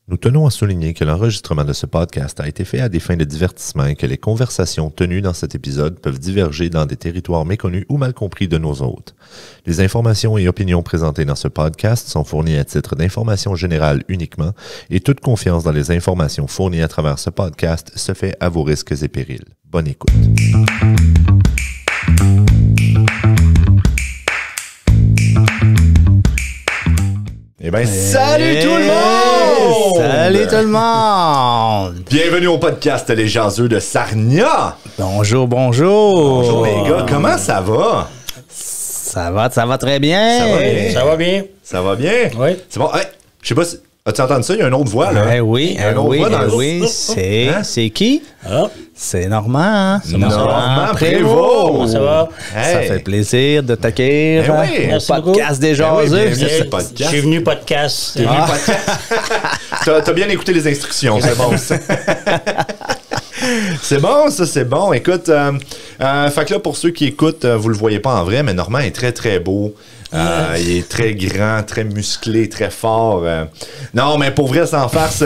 Nous tenons à souligner que l'enregistrement de ce podcast a été fait à des fins de divertissement et que les conversations tenues dans cet épisode peuvent diverger dans des territoires méconnus ou mal compris de nos hôtes. Les informations et opinions présentées dans ce podcast sont fournies à titre d'information générale uniquement et toute confiance dans les informations fournies à travers ce podcast se fait à vos risques et périls. Bonne écoute. Eh bien, salut tout le monde! Salut tout le monde! Bienvenue au podcast Les Jaseux de Sarnia! Bonjour, bonjour! Bonjour les gars, comment ça va? Ça va très bien! Ça va bien? Ça va bien? Ça va bien? Oui. C'est bon, hey, je sais pas si... As-tu entendu ça? Il y a une autre voix, là. Oui, c'est qui? Ah, C'est Normand. Normand Prévost! comment ça va? Hey. Ça fait plaisir de t'accueillir Eh oui. au Merci podcast des Eh oui, Jaseux. bienvenue. Je ce podcast. suis venu podcast. T'es venu podcast. T'as bien écouté les instructions, c'est bon ça. C'est bon, ça, c'est bon. Écoute, fait que là, pour ceux qui écoutent, vous le voyez pas en vrai, mais Normand est très, très beau. Il est très grand, très musclé, très fort. Non, mais pour vrai, sans farce,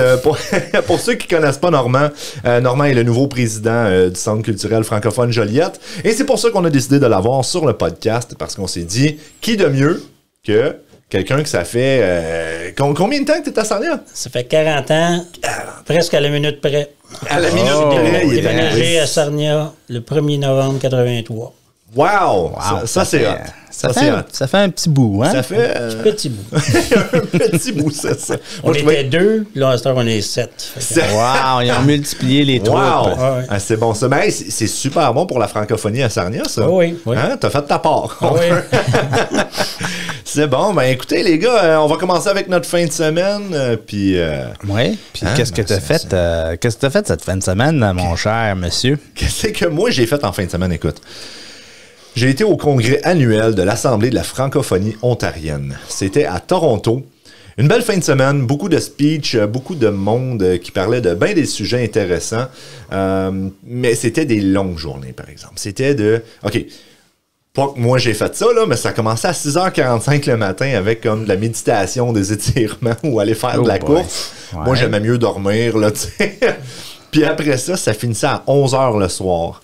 pour ceux qui connaissent pas Normand, Normand est le nouveau président du Centre culturel francophone Joliette. Et c'est pour ça qu'on a décidé de l'avoir sur le podcast, parce qu'on s'est dit, qui de mieux que quelqu'un que ça fait... combien de temps que tu es à Sarnia? Ça fait 40 ans, presque à la minute près. À la minute près, J'ai il est déménagé à Sarnia le 1er novembre 83. Wow! Ça c'est hot. Ça fait un petit bout, hein? Ça fait Petit bout. un petit bout, ça. On Moi, je était trouvais- 2, puis là, à cette heure, on est 7. C'est- Wow, ils ont multiplié les troupes. Wow! Ouais. Ah, c'est bon ça. Mais hey, c'est super bon pour la francophonie à Sarnia, ça. Oui, oui. Hein? T'as fait ta part. Oui. C'est bon. Ben écoutez, les gars, on va commencer avec notre fin de semaine. Puis Oui. Puis Hein, qu'est-ce que ben, t'as fait? Qu'est-ce que t'as fait cette fin de semaine, mon cher monsieur? qu'est-ce que moi j'ai fait en fin de semaine? Écoute. J'ai été au congrès annuel de l'Assemblée de la francophonie ontarienne. C'était à Toronto. Une belle fin de semaine, beaucoup de speech, beaucoup de monde qui parlait de bien des sujets intéressants. Mais c'était des longues journées, par exemple. C'était de... OK, pas que moi j'ai fait ça, là, mais ça commençait à 6h45 le matin avec comme de la méditation, des étirements ou aller faire de la boy. course. Ouais. Moi, j'aimais mieux dormir, là, tu sais. Puis après ça, ça finissait à 11h le soir.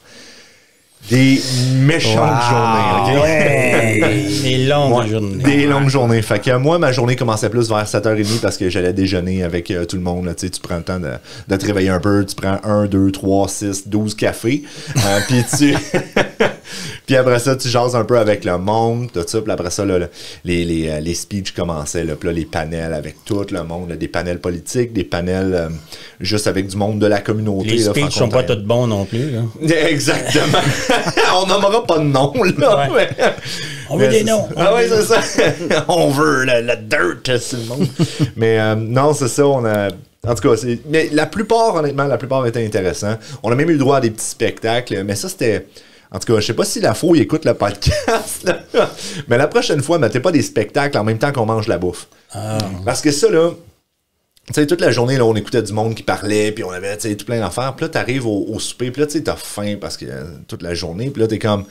Des méchantes journées, OK? Des longues Ouais, journées. des longues journées. Fait que moi, ma journée commençait plus vers 7h30 parce que j'allais déjeuner avec tout le monde. Là. Tu sais, tu prends le temps de te réveiller un peu. Tu prends 1, 2, 3, 6, 12 cafés. Puis puis après ça, tu jases un peu avec le monde, tout ça. Puis après ça, là, les speeches commençaient. Là, puis là, les panels avec tout le monde. Là, des panels politiques, des panels juste avec du monde de la communauté. Les là, speeches sont pas franco-ontarienne. tous bons non plus. Là. Exactement. On nommera pas de nom, là. Ouais. Mais... On veut des noms. Ah oui, c'est ça. On veut la dirt sur le monde. Mais non, c'est ça. On a... En tout cas, mais la plupart, honnêtement, la plupart étaient intéressants. On a même eu le droit à des petits spectacles. Mais ça, c'était... En tout cas, je sais pas si la fouille écoute le podcast, là. Mais la prochaine fois, mettez pas des spectacles en même temps qu'on mange la bouffe. Parce que ça, là... Tu sais, toute la journée, là, on écoutait du monde qui parlait, puis on avait, tu sais, tout plein d'affaires. Puis là, t'arrives au souper, puis là, tu sais, t'as faim parce que toute la journée, puis là, t'es comme...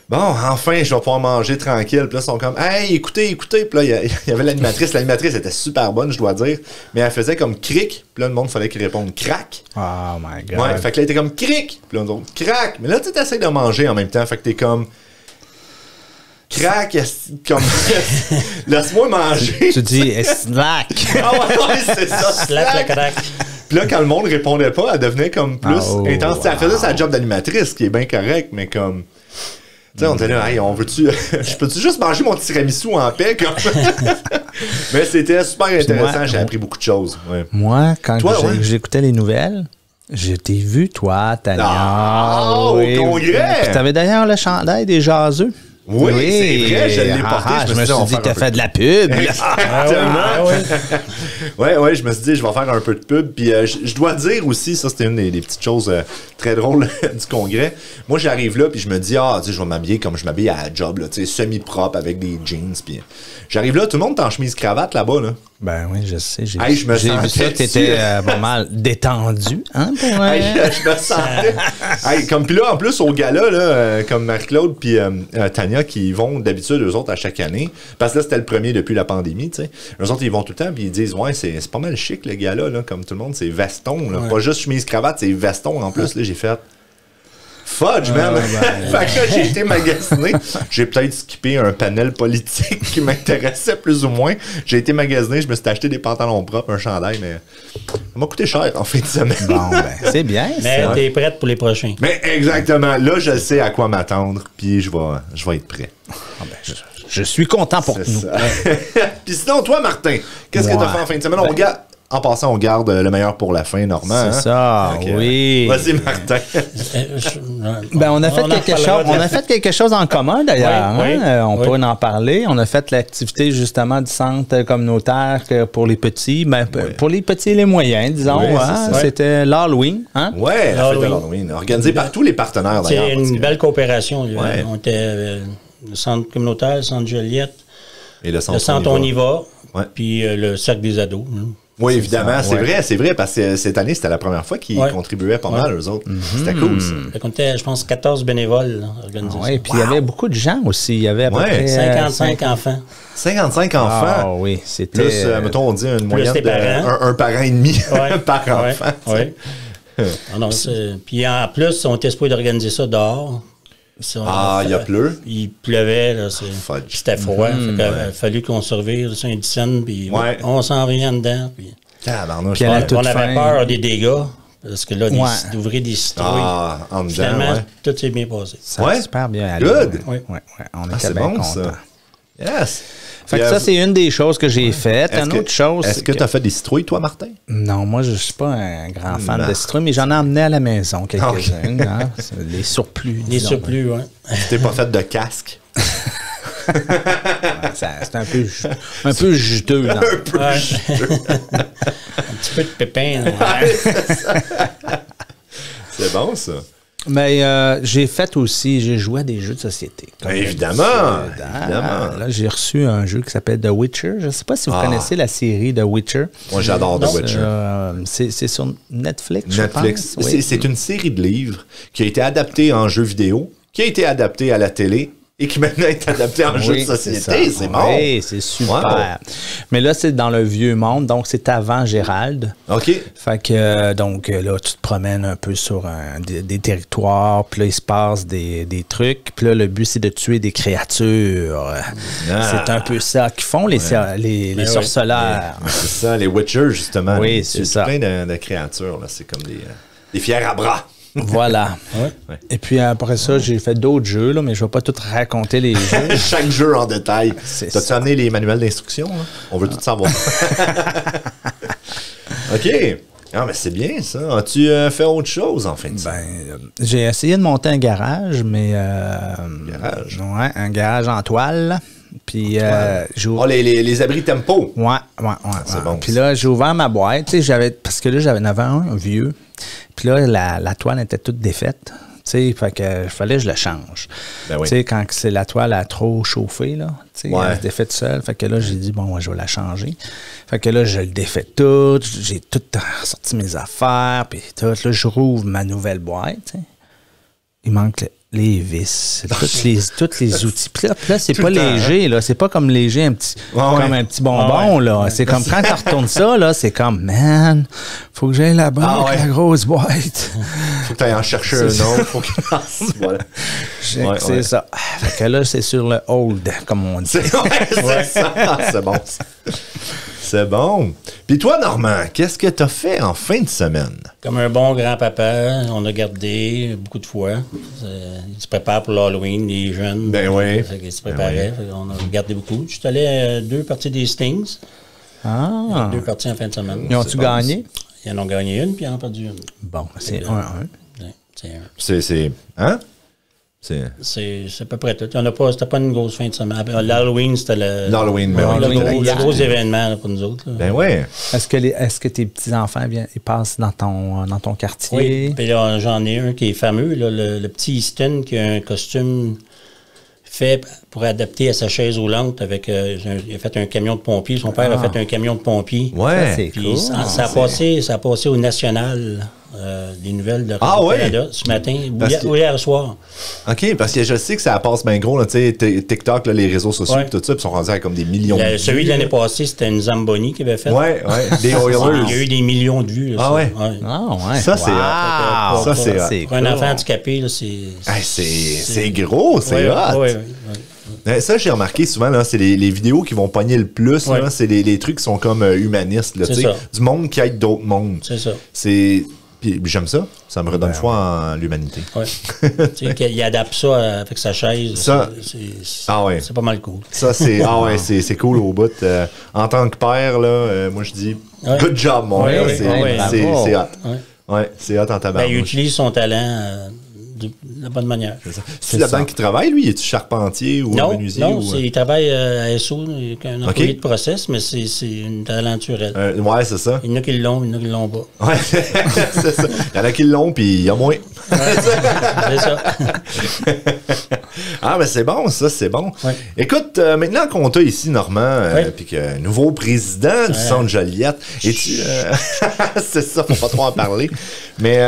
Bon, enfin, je vais pouvoir manger tranquille. Puis là, ils sont comme, hey, écoutez. Puis là, il y avait l'animatrice. L'animatrice était super bonne, je dois dire. Mais elle faisait comme cric. Puis là, le monde, fallait qu'il réponde crack. Oh my God. Ouais, fait que là, il était comme cric. Puis là, on dit crack. Mais là, tu essaies de manger en même temps. Fait que t'es comme crack, comme laisse-moi manger. Tu dis snack. Ah ouais, c'est ça. Slap le crack. Puis là, quand le monde répondait pas, elle devenait comme plus intense. Elle faisait sa job d'animatrice, qui est bien correct, mais comme... Tu sais, on était là, hey, on veut-tu... je peux-tu juste manger mon tiramisu en paix, comme... Mais c'était super intéressant, Moi, j'ai appris beaucoup de choses. Ouais. Moi, quand Toi, ouais. j'écoutais les nouvelles, je t'ai vu, toi, Tania. Ah, au congrès! Puis t'avais d'ailleurs le chandail des jaseux. Oui, c'est vrai, je l'ai porté. Je me on suis va dit, faire t'as un peu fait de la pub. là. Exactement. Ouais, je me suis dit, je vais faire un peu de pub. Puis je dois dire aussi, ça c'était une des petites choses très drôles du congrès. Moi, j'arrive là, puis je me dis, tu sais, je vais m'habiller comme je m'habille à la job, là, tu sais, semi-propre avec des jeans. Puis j'arrive là, tout le monde est en chemise-cravate là-bas, là. Ben oui, je sais. J'ai Hey, je me vu sentais ça, t'étais dessus. pas mal détendu. Hein, pour, Hey, je me sentais. Hey, comme puis là, en plus, au gala, là, comme Marie-Claude puis Tania Mania qui y vont d'habitude, eux autres, à chaque année. Parce que là, c'était le premier depuis la pandémie, tu sais. Eux autres, ils vont tout le temps, puis ils disent, ouais, c'est pas mal chic, le gars-là, là, comme tout le monde, c'est veston, là. Pas juste chemise-cravate, c'est veston. En plus, là, j'ai fait... Fudge, man! Fait que là, j'ai été magasiné. J'ai peut-être skippé un panel politique qui m'intéressait plus ou moins. J'ai été magasiné, je me suis acheté des pantalons propres, un chandail, mais ça m'a coûté cher en fin de semaine. Bon, ben, c'est bien, Mais ça. t'es prête pour les prochains. Mais exactement. Là, je sais à quoi m'attendre, puis je vais être prêt. Ah, ben, je suis content pour C'est nous. ça. Puis sinon, toi, Martin, qu'est-ce que t'as fait en fin de semaine? En passant, on garde le meilleur pour la fin, Normand. C'est hein? ça, Ok. oui. Vas-y, Martin. Ben, on a fait en quelque chose. reparlera On a fait quelque chose en commun d'ailleurs. Oui, hein. oui, On oui. pourrait en parler. On a fait l'activité justement du centre communautaire pour les petits, ben, pour les petits et les moyens, disons. Oui, c'est hein. ça. C'était l'Halloween. Hein? Ouais, la fête de Halloween. l'Halloween. Organisée par tous les partenaires, d'ailleurs. C'est parce une que- belle coopération. Là. Ouais. On était le centre communautaire, le centre Joliette, Et le le centre On y va, Ouais. puis le cercle des ados. Hein. Oui, évidemment, ça, ouais. c'est vrai, parce que cette année, c'était la première fois qu'ils Ouais. contribuaient pas mal, eux autres. C'était cool, ça. Fait qu'on était, je pense, 14 bénévoles là, organisés. Oui, puis il y avait beaucoup de gens aussi. Il y avait à peu Ouais. près 55 enfants. 55 Ah enfants. oui, c'était. Plus, mettons, on dit une moyenne tes de parents. un parent et demi Ouais. par enfant. Ouais. Ah non, puis en plus, on était supposé d'organiser ça dehors. Ah, il y a pleu. Il pleuvait, là, Fudge. c'était froid. Fait qu'il a fallu qu'on surveille Saint-Dicenne, puis Ouais. on s'en vient dedans. Puis Tabarnouche. Puis à la Ouais. toute on avait fin. peur des dégâts, parce que là, Ouais. d'ouvrir des citrouilles. Ah, en dedans, Finalement, ouais. tout s'est bien passé. Ça a Ouais. super bien allé. Good. Ouais, ouais, on Ah, était c'est bien bon, contents. ça. Yes. Fait que Puis, ça, c'est une des choses que j'ai faites. Une autre chose. Est-ce que tu as fait des citrouilles, toi, Martin? Non, moi, je suis pas un grand fan Non. de citrouilles, mais j'en ai emmené à la maison quelques-unes. Hein. C'est les surplus. Les disons. surplus, oui. Tu t'es pas fait de casque? C'est un peu juteux. Non? Un petit peu de pépin. là. C'est bon, ça. Mais j'ai fait aussi, j'ai joué à des jeux de société. Comme Évidemment, d'habitude, hein. évidemment. Là, j'ai reçu un jeu qui s'appelle The Witcher. Je ne sais pas si vous Ah. connaissez la série The Witcher. Moi, j'adore The Witcher. C'est sur Netflix, je Netflix. pense. Oui. C'est une série de livres qui a été adaptée en jeu vidéo, qui a été adaptée à la télé et qui maintenant est adaptée en jeu de société. ça. C'est bon. Oui, c'est super. Mais là, c'est dans le vieux monde, donc c'est avant Gérald. OK. Fait que, donc, là, tu te promènes un peu sur des territoires, puis là, il se passe des trucs, puis là, le but, c'est de tuer des créatures. C'est un peu ça qu'ils font, les oui. sorceleurs. C'est ça, les Witchers, justement. Oui, c'est ça. plein de créatures. Là. C'est comme des fiers à bras. Voilà. Ouais. Et puis après ça, j'ai fait d'autres jeux, là, mais je vais pas tout raconter les jeux. Chaque jeu en détail. C'est T'as-tu ça. amené les manuels d'instruction? Là? On veut tout savoir. OK. Ah, mais c'est bien, ça. As-tu fait autre chose en fin de semaine? J'ai essayé de monter un garage, mais... Garage? Ouais, un garage en toile. Puis j'ai Oh, les abris tempo. Ouais. c'est bon, Puis ça. là, j'ai ouvert ma boîte, tu sais, parce que là, j'en avais un vieux. Puis là, la toile était toute défaite. Tu sais, fait que fallait que je le change. Ben oui. Tu sais, quand c'est la toile a trop chauffé, là, tu sais, Ouais. elle se défait toute seule. Fait que là, j'ai dit, bon, moi, je vais la changer. Fait que là, je le défais tout. J'ai tout sorti mes affaires, puis tout. Là, je rouvre ma nouvelle boîte, tu sais. Il manque les vis, tous les outils. Puis là, c'est Tout pas le temps, léger, là. C'est pas comme léger, comme un petit bonbon, là. C'est comme quand tu retournes ça, là, c'est comme, man, faut que j'aille là-bas Ah avec ouais. la grosse boîte. Faut que tu ailles en chercher un C'est ça. autre. Faut que... voilà. Ouais, C'est ouais. ça. Fait que là, c'est sur le hold, comme on dit. C'est ça. Ah, c'est bon. ça. C'est bon. Puis toi, Normand, qu'est-ce que t'as fait en fin de semaine? Comme un bon grand-papa, on a gardé beaucoup de fois. Il se prépare pour l'Halloween, les jeunes. Ben oui. Il se préparait. On a gardé beaucoup. Je suis allé à 2 parties des Stings. Ah. 2 parties en fin de semaine. Ils ont-tu bon, gagné? Ils en ont gagné une, puis ils en ont perdu une. Bon, c'est 1-1. Ouais, C'est... Hein? c'est à peu près tout. C'était pas une grosse fin de semaine. L'Halloween, c'était L'Halloween, mais le oui, gros, le gros événement là, pour nous autres. Là. Ben ouais. Est-ce que tes petits-enfants ils passent dans ton quartier? Oui, puis là, j'en ai un qui est fameux, là, le petit Easton qui a un costume fait pour adapter à sa chaise roulante avec il a fait un camion de pompiers. Son père a fait un camion de pompiers. Ouais. Ça, c'est Puis cool. ça a passé au national des nouvelles de Ah ouais? Canada ce matin, Parce hier soir. OK, parce que je sais que ça passe bien gros, là, tu sais, TikTok, là, les réseaux sociaux, Ouais. tout ça, puis ils sont rendus à comme des millions de vues. Celui de l'année passée, c'était une Zamboni qui avait fait. Ouais, des Il y a Oilers. eu des millions de vues. Là, Ah ça. ouais? Ah, ouais. Ça, c'est Wow. Ça, c'est Pour un enfant handicapé, là, c'est... Hey, c'est gros, c'est Ouais, hot. ouais. Ça, j'ai remarqué souvent, là, c'est les vidéos qui vont pogner le plus, Ouais. là, c'est les trucs qui sont comme humanistes, là, C'est tu sais, ça. du monde qui aide d'autres mondes. C'est ça. Puis j'aime ça, ça me redonne foi en l'humanité. Ouais. Tu sais, qu'il adapte ça avec sa chaise. Ça- Ah ouais. C'est pas mal cool. Ça, c'est cool au bout. En tant que père, là, moi, je dis, Ouais. good job, mon Ouais, gars, ouais, c'est bravo. c'est hot. Ouais. Ouais, c'est hot en Ben, il tabarnouche. utilise son talent de la bonne manière. C'est là-dedans qu'il travaille, lui? Es-tu charpentier ou Non, menuisier? non, ou... il travaille à SO, il est un employé Ok. de process, mais c'est une talenturelle. Ouais, c'est ça. Il y en a qui l'ont, il y en a qui l'ont pas. Ouais, c'est ça. Il y en a qui l'ont, puis il y a moins. C'est ça. Ah, mais c'est bon, ça, c'est bon. Ouais. Écoute, maintenant qu'on t'a ici, Normand, Ouais. puis que nouveau président du Centre Joliette, es-tu... c'est ça, faut pas trop en parler. Mais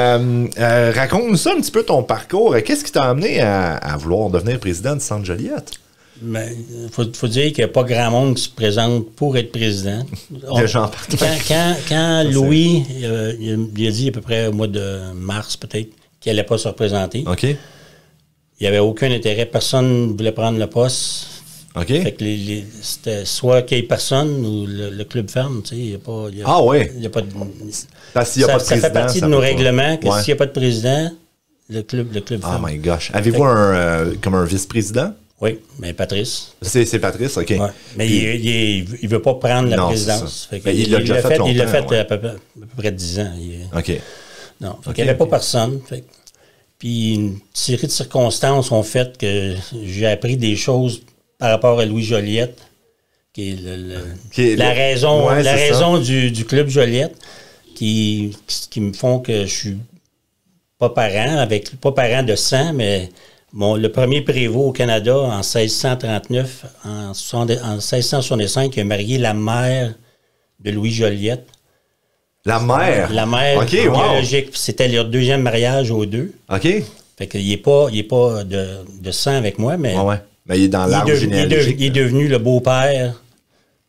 raconte-nous ça un petit peu, ton parcours. Qu'est-ce qui t'a amené à vouloir devenir président du Centre Joliette? Mais faut dire qu'il n'y a pas grand monde qui se présente pour être président. Les gens partout. Quand Louis, il a dit à peu près au mois de mars, peut-être, qu'il n'allait pas se représenter, OK. il n'y avait aucun intérêt. Personne ne voulait prendre le poste. OK. Fait que c'était soit qu'il n'y ait personne ou le club ferme. Tu sais, il y a pas, Ah ouais. il y a pas de, Parce qu'il n'y a pas de ça président. fait partie de ça nos peut pas. règlements que Ouais. s'il n'y a pas de président, le club Oh ferme. my gosh. Avez-vous comme un vice-président? Oui, mais Patrice. C'est Patrice, OK. Ouais. Mais il ne veut pas prendre la Non, présidence. c'est ça. Fait que Ben, il l'a déjà fait il l'a longtemps, fait ouais. à peu près 10 ans. OK. Non, fait Ok, qu'il n'y avait ok. pas personne. Puis une série de circonstances ont fait que j'ai appris des choses par rapport à Louis Joliette, qui est Qui est la raison, Ouais, la c'est raison du club Joliette, qui me font que je suis pas parent de sang, mais le premier prévôt au Canada en 1639, en 1665, il a marié la mère de Louis Joliette. La mère? La mère OK, wow. biologique. C'était leur deuxième mariage aux deux. OK. Fait qu'il n'est pas de sang avec moi, mais Ouais. Mais il est dans l'arbre généalogique. il est devenu le beau-père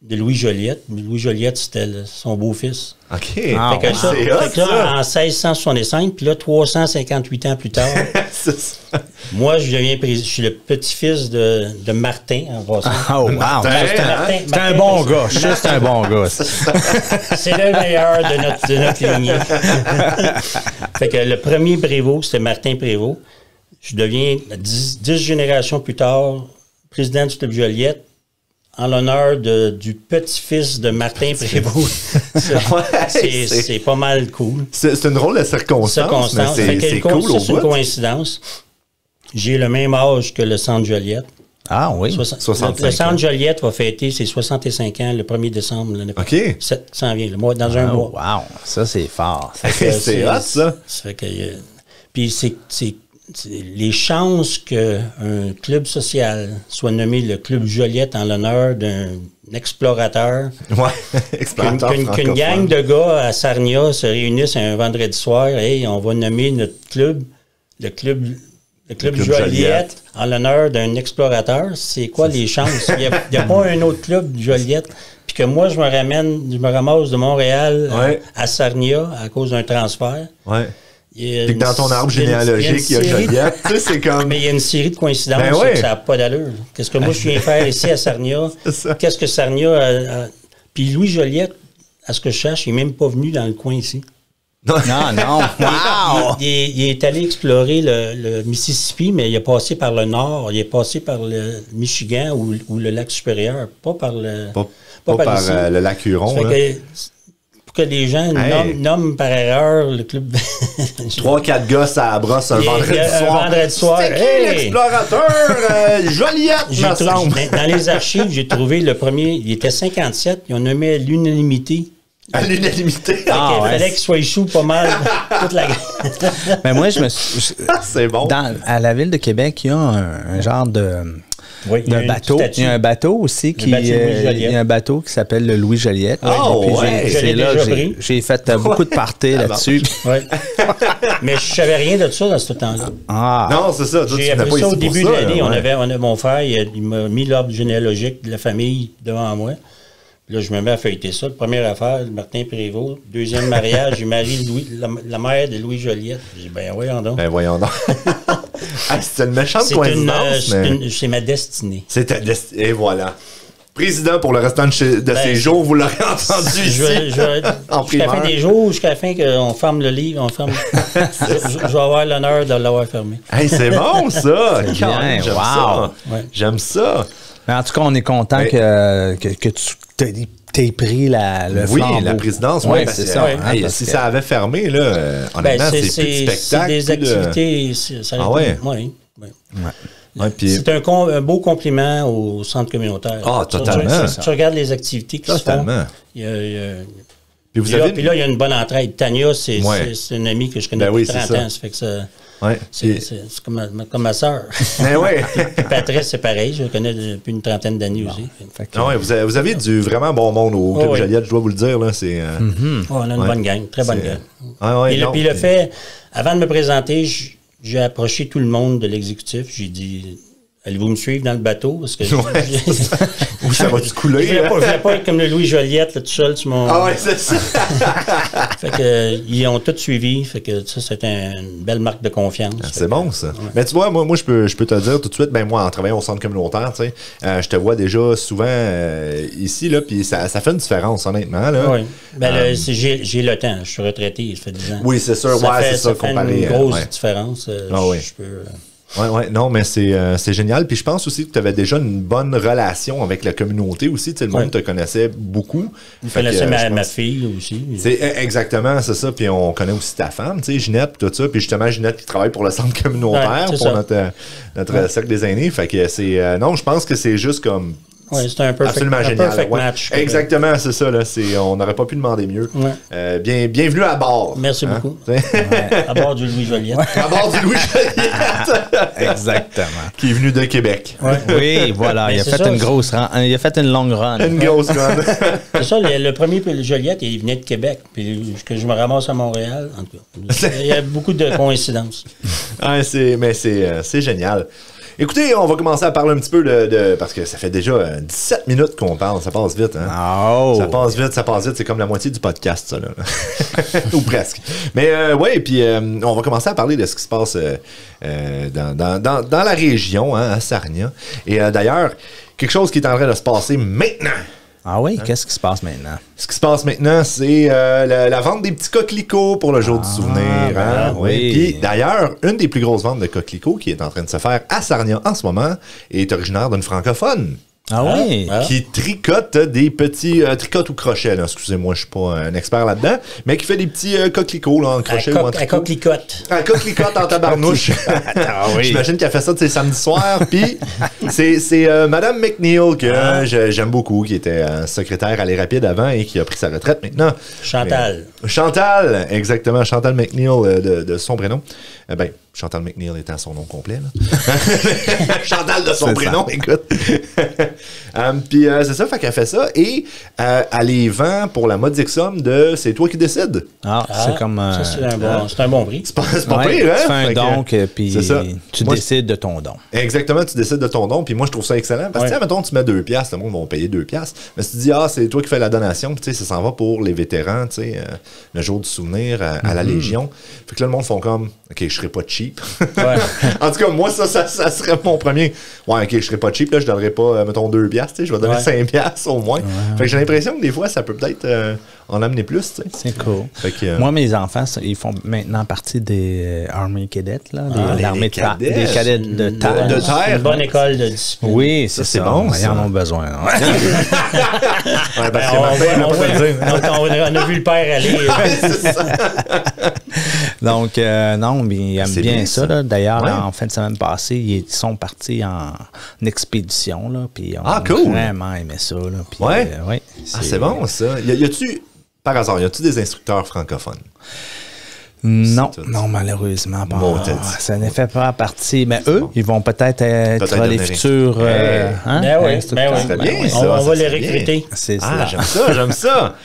de Louis Joliette. Louis Joliette, c'était son beau-fils. OK. Ah, Fait que ça, c'est hot, fait que là, ça. en 1665, puis là, 358 ans plus tard, C'est ça. moi, je suis le petit-fils de Martin, en passant. Oh, wow. Martin, C'est hein? c'est un bon gars. Je sais que c'est un bon gars. ça. C'est le meilleur de notre lignée. Fait que le premier prévôt, c'était Martin Prévost. Je deviens 10 générations plus tard président du club Joliette en l'honneur du petit-fils de Martin Prévost. C'est pas mal cool. C'est une drôle de circonstance, mais c'est cool au C'est une bout. coïncidence. J'ai le même âge que le Centre Joliette. Ah oui. 65 Le Centre ans. Joliette va fêter ses 65 ans le 1er décembre l'année OK. prochaine. Ça s'en vient, dans un Oh, mois. wow. Ça, c'est fort. C'est hot, ça. Fait que, puis c'est les chances qu'un club social soit nommé le club Joliette en l'honneur d'un explorateur, Ouais. Explorateur qu'une francophone. gang de gars à Sarnia se réunissent un vendredi soir, hey, on va nommer notre club le club Joliette, Joliette. en l'honneur d'un explorateur, c'est quoi les chances? Il n'y a pas un autre club Joliette. Puis que moi, je me ramasse de Montréal Ouais. à Sarnia à cause d'un transfert. Ouais. Puis Puis que dans ton arbre généalogique, il y a Joliette. Tu sais, c'est comme. Mais il y a une série de coïncidences Ben ouais. que ça n'a pas d'allure. Qu'est-ce que moi, je viens faire ici à Sarnia? C'est ça. Qu'est-ce que Sarnia a... Puis Louis Joliette, à ce que je cherche, il n'est même pas venu dans le coin ici. Non, non. Wow. Il est allé explorer le Mississippi, mais il est passé par le nord. Il est passé par le Michigan ou le lac supérieur, pas par le... Pas par ici. le lac Huron. Ça là. fait que, pour que les gens Hey. nomment par erreur le club... 3-4 gosses à la brosse un Il y a- vendredi il y a un soir. vendredi soir. C'était qui Hey! l'explorateur? Joliette, J'ai me semble. dans les archives, j'ai trouvé le premier, il était 57, ils ont nommé à l'unanimité. À l'unanimité. Ah, Il ouais. fallait qu'il soit chou pas mal toute la Mais moi, je me suis. C'est bon. À la ville de Québec, il y a un genre de Oui, il y a d'un une bateau. statue. Il y a un bateau aussi qui bateau Louis Joliette. il y a un bateau qui s'appelle le Louis Joliette. Oh, Puis ouais, je l'ai déjà j'ai pris. j'ai fait beaucoup de parties là-dessus. Ouais. Mais je savais rien de ça dans ce temps-là. Ah, Non, c'est ça. Toi, tu J'ai venais appris pas ça ici au pour début de ça, l'année. là, ouais. Mon frère, il m'a mis l'arbre généalogique de la famille devant moi. Là, je me mets à feuilleter ça. Première affaire, Martin Prévost. Deuxième mariage, j'ai marié la mère de Louis Joliette. J'ai dit, ben voyons donc. Ben voyons donc. Ah, c'est une méchante C'est coïncidence, mais... c'est ma destinée. C'est ta destinée. Et voilà. Président pour le restant de ses jours, vous l'aurez entendu ici. En Jusqu'à la fin primeur. des jours, jusqu'à la fin qu'on ferme le livre, je vais avoir l'honneur de l'avoir fermé. Hey, c'est bon, ça! C'est Quand même, bien, j'aime wow. ça. Ouais. J'aime ça. Mais en tout cas, on est content Mais- que tu t'aies pris le Oui, flambeau. la présidence, Ouais, oui, c'est parce ça. que, hein, hey, parce si que- ça avait fermé, là, honnêtement, Ben, c'est plus de spectacle. c'est des plus de- activités. Ça Ah ouais? Oui. Ouais, puis- C'est un beau compliment au centre communautaire. Ah, totalement. Tu regardes les activités qui se font. Totalement. Il y a- Puis vous puis là, avez... puis là, il y a une bonne entraide. Tania, c'est Ouais. une amie que je connais Ben oui, depuis c'est 30 ça. ans. Ça fait que ça, Ouais. Puis- c'est comme ma sœur. Mais ouais. Puis Patrice, c'est pareil. Je la connais depuis une trentaine d'années aussi. Fait que- Ah ouais, vous avez du vraiment bon monde au Club oui. Joliette, je dois vous le dire. Là, c'est, Oh, on a une Ouais. bonne gang, très bonne C'est- gang. Ah ouais, non, Puis le puis- fait, avant de me présenter, j'ai approché tout le monde de l'exécutif. J'ai dit, allez-vous me suivre dans le bateau? Parce que Ouais, c'est ça. Où ça va-tu je couler? voulais là? pas être comme le Louis Joliette, là, tout seul sur mon... Ah ouais, c'est ça. Fait que, ils ont tous suivi. Fait que ça, c'est une belle marque de confiance. Fait C'est que- bon, ça. Mais tu vois, moi je peux te dire tout de suite, ben moi, en travaillant au centre communautaire, tu sais, je te vois déjà souvent ici, là, puis ça fait une différence, honnêtement, là. Oui. Ben, j'ai le temps. Je suis retraité, ça fait 10 ans. Oui, c'est sûr. Ouais, c'est ça, fait comparé, une grosse ouais. différence. Ah oui. Je peux... Ouais, non, mais c'est génial. Puis je pense aussi que tu avais déjà une bonne relation avec la communauté aussi. Tu sais, le monde Ouais. te connaissait beaucoup. Vous Fait que, connaissez je ma pense- fille aussi. C'est exactement, c'est ça. Puis on connaît aussi ta femme, tu sais, Ginette, puis tout ça. Puis justement, Ginette qui travaille pour le centre communautaire, Ouais, c'est pour ça. notre cercle des aînés. Fait que c'est. Non, je pense que c'est juste comme. Oui, c'est un Absolument génial. perfect ouais. match. Exactement, c'est ça. Là, on n'aurait pas pu demander mieux. Ouais. Bienvenue à bord. Merci beaucoup. T'sais? À bord du Louis Joliette. À bord du Louis Joliette, Exactement. qui est venu de Québec. Oui, voilà. Mais Il a c'est fait ça, une grosse il a fait une longue run. Une grosse conne. C'est ça, le premier Joliette, il venait de Québec. Puis que je me ramasse à Montréal, en tout cas. Il y a beaucoup de coïncidences. Ouais, c'est génial. Écoutez, on va commencer à parler un petit peu parce que ça fait déjà 17 minutes qu'on parle. Ça passe vite, hein? Oh! Ça passe vite. C'est comme la moitié du podcast, ça, là. Ou presque. Mais ouais, puis on va commencer à parler de ce qui se passe dans la région, hein, à Sarnia. Et d'ailleurs, quelque chose qui est en train de se passer maintenant. Ah oui? Qu'est-ce qui se passe maintenant? Ce qui se passe maintenant, c'est la vente des petits coquelicots pour le jour du souvenir. Hein? ben oui. Puis d'ailleurs, une des plus grosses ventes de coquelicots qui est en train de se faire à Sarnia en ce moment est originaire d'une francophone. Ah oui? Ah. Qui tricote des petits tricote ou crochets, là. Excusez-moi, je suis pas un expert là-dedans, mais qui fait des petits coquelicots là, en crochet ou en À tricot. coquelicote. Un coquelicote en tabarnouche. Ah oui. J'imagine qu'elle fait ça de ses samedis soirs. Puis c'est Madame McNeil que j'aime beaucoup, qui était secrétaire à Les Rapides avant et qui a pris sa retraite maintenant. Chantal. Mais, Chantal, exactement. Chantal McNeil de son prénom. Ben, Chantal McNeil étant son nom complet. Là. Chantal de son C'est prénom, ça. écoute. Puis c'est ça, fait qu'elle fait ça. Et elle les vend pour la modique somme de c'est toi qui décides. Ah, c'est comme... Ça, c'est un bon prix. C'est pas ouais, pire, hein? tu fais un Fait que, don, puis c'est ça. tu Moi, décides de ton don. Exactement, tu décides de ton don, puis moi je trouve ça excellent. Parce que, Ouais. tu sais, mettons, tu mets 2$, le monde va payer 2$. Mais si tu dis, c'est toi qui fais la donation, puis tu sais, ça s'en va pour les vétérans, tu sais, le jour du souvenir à la Légion. Fait que là, le monde font comme, OK, je serai pas cheap. Ouais. En tout cas, moi, ça serait mon premier. Ouais, OK, je serai pas cheap, là, je donnerai pas, mettons, 2$, tu sais, je vais donner Ouais. 5$ au moins. Fait que j'ai l'impression que des fois, ça peut peut-être en amener plus, tu sais. C'est cool. Fait que, Moi, mes enfants, ils font maintenant partie des Army Cadets, là, l'armée les cadets. des cadets de terre. de C'est terre. une bonne école de discipline. Oui, Ça, c'est c'est ça. bon, Ils ça. en ont besoin. hein. Ouais, parce que On, Martin, il m'a on- pas te le dire, hein. on a vu le père aller. C'est ça. Donc, non, mais ils aiment C'est bien bien, ça. ça. Là. D'ailleurs, Ouais. en fin de semaine passée, ils sont partis en expédition. Là, puis on Ah, a cool. vraiment aimé ça. Là, puis, Ouais? ouais, Ah, c'est bon, ça. Y a-tu, par hasard, y a-tu des instructeurs francophones? Non, C'est tout. non, malheureusement pas. Bon, t'as dit. Ça ne fait pas partie. Mais eux, bon. ils vont peut-être être Peut-être les devenir. futurs. Hein? Ben oui, c'est tout ben le oui. temps. Ça serait bien, ça. On va ça les serait bien. recruter. C'est Ah, ça. j'aime ça.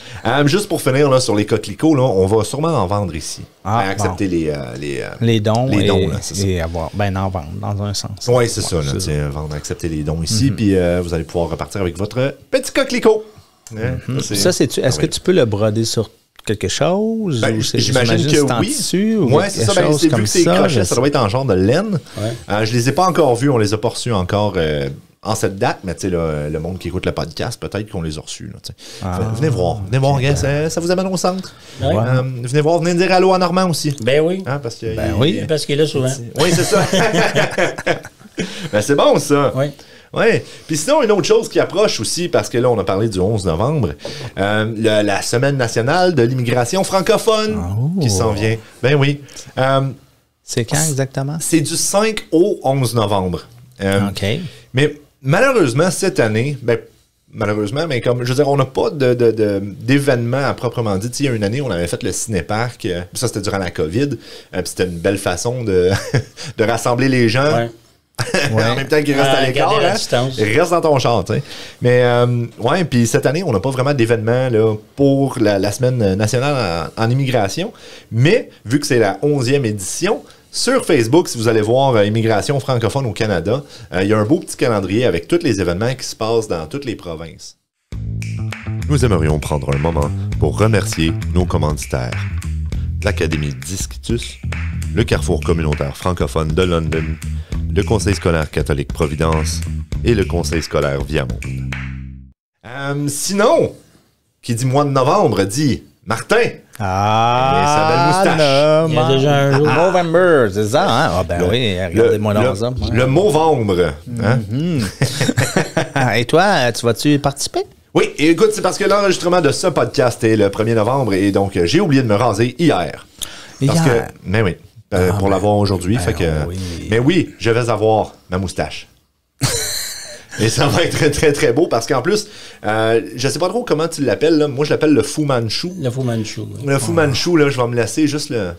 Juste pour finir là, sur les coquelicots, là, on va sûrement en vendre ici. Ah, Accepter Les dons Les et, dons, là, c'est ça. et avoir. Ben, en vendre, dans un sens. Oui, c'est ça. Là, vendre, accepter les dons ici, puis vous allez pouvoir repartir avec votre petit coquelicot. Hein? Ça, c'est-tu. Est-ce que tu peux le broder sur quelque chose? Ben, ou c'est- j'imagine que c'est en oui. tissu ou Ouais, c'est quelque ça. Ben, chose vu comme que c'est ça, crochet, je ça doit être en genre de laine. Ouais. Je les ai pas encore vus, on les a pas reçus encore en cette date, mais tu sais, le monde qui écoute le podcast, peut-être qu'on les a reçus. Là, tu sais. Venez voir, gars, ça vous amène au centre. Ouais. Venez voir, venez dire allô à Normand aussi. Ben oui. Hein, parce que oui. Parce qu'il est là souvent. Oui, c'est ça. Ben, c'est bon, ça. Oui. Ouais. Puis sinon, une autre chose qui approche aussi, parce que là, on a parlé du 11 novembre, la Semaine nationale de l'immigration francophone qui s'en vient. Ben oui. C'est quand exactement? C'est du 5 au 11 novembre. OK. Mais malheureusement, cette année, mais comme, je veux dire, on n'a pas d'événement à proprement dit. Tu sais, il y a une année, on avait fait le cinéparc, ça c'était durant la COVID, puis c'était une belle façon de rassembler les gens. Ouais. En même temps qu'ils restent à l'écart, garder la hein? distance. Reste dans ton char, tu sais. Mais, ouais, puis cette année, on n'a pas vraiment d'événement là, pour la Semaine nationale en immigration. Mais, vu que c'est la 11e édition, sur Facebook, si vous allez voir Immigration francophone au Canada, il y a un beau petit calendrier avec tous les événements qui se passent dans toutes les provinces. Nous aimerions prendre un moment pour remercier nos commanditaires. L'Académie Discitus, le Carrefour communautaire francophone de London, le Conseil scolaire catholique Providence et le Conseil scolaire Viamonde. Sinon, qui dit mois de novembre, dit Martin. Ah, sa belle moustache. Il y a déjà un jour. November, c'est ça, hein? Ah, ben oui, regardez-moi dans ça. Le Movembre. Hein? Et toi, tu vas-tu participer? Oui, et écoute, c'est parce que l'enregistrement de ce podcast est le 1er novembre et donc j'ai oublié de me raser hier. Parce Hier? que, mais oui, pour l'avoir aujourd'hui, fait que... oui. Mais oui, je vais avoir ma moustache. Et ça va être très, très, très beau parce qu'en plus, je sais pas trop comment tu l'appelles, là. Moi, je l'appelle le Fu Manchu. Le Fu Manchu. Oui. Le Fu Manchu, là, je vais me laisser juste le...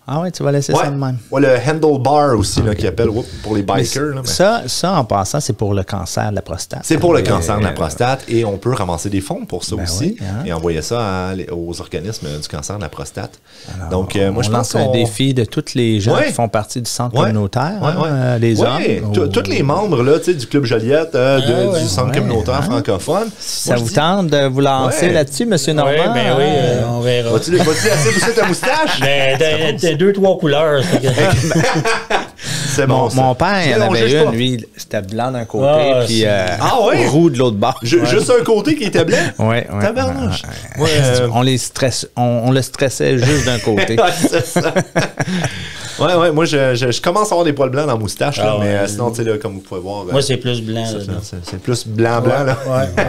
Ah ouais, tu vas laisser ça de même. Ouais, le handlebar aussi, là, qui appelle pour les bikers. Là, mais... Ça, en passant, c'est pour le cancer de la prostate. C'est pour le cancer de la prostate et on peut ramasser des fonds pour ça aussi oui, hein? et envoyer ça aux organismes du cancer de la prostate. Alors, donc, moi, je on pense lance un qu'on... défi de tous les gens Ouais. qui font partie du centre Ouais. communautaire, Ouais, hein, les Ouais, hommes. tous les membres là, tu sais, du Club Joliette, ouais. du centre Ouais, communautaire hein? francophone. Ça Moi, je vous dis, tente de vous lancer Ouais. là-dessus, M. Normand? Oui, ben oui, on verra. Vas-tu laisser pousser ta moustache? Ben, t'as 2-3 couleurs. fait que- C'est bon. ça. Mon père, il y en On avait juge une, pas. lui, c'était blanc d'un côté, Ah, puis Ah ouais? roux de l'autre bord. Juste un côté qui était blanc? Ouais, ouais. Tabarnouche. Ouais. Moi, On les stresse, on le stressait juste d'un côté. Ouais, c'est ça. Ouais, moi, je commence à avoir des poils blancs dans la moustache, là, Ah, mais ouais. sinon, tu sais, là, comme vous pouvez voir... Moi, c'est plus blanc. là. c'est plus blanc, là. Ouais.